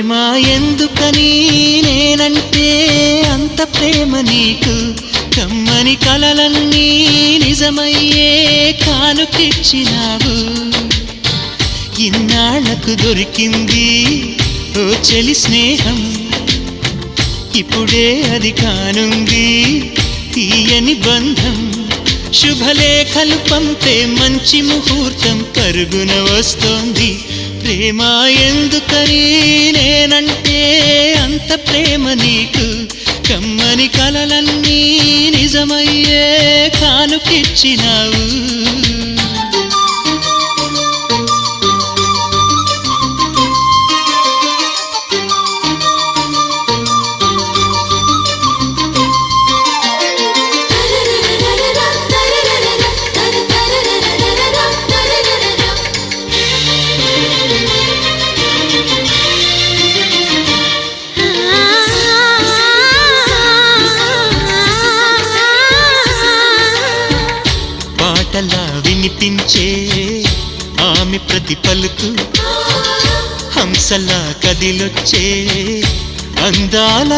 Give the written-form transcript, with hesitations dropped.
ప్రేమ ఎందుకని నేనంటే అంత ప్రేమ నీకు కమ్మని కలలన్నీ నిజమయ్యే కానుకిచ్చినావు ఇన్నాళ్లకు దొరికింది ఓ చెలి స్నేహం ఇప్పుడే అది కానుంది తీయని బంధం శుభలేఖలు పంపే మంచి ముహూర్తం పరుగున వస్తోంది ప్రేమ ఎందుకని నేనంటే అంత ప్రేమ నీకు కమ్మని కలలన్నీ నిజమయ్యే కానుకిచ్చినావు పాటలా వినిపించే ఆమె ప్రతి పలుకు హంసలా కదిలొచ్చే అందాల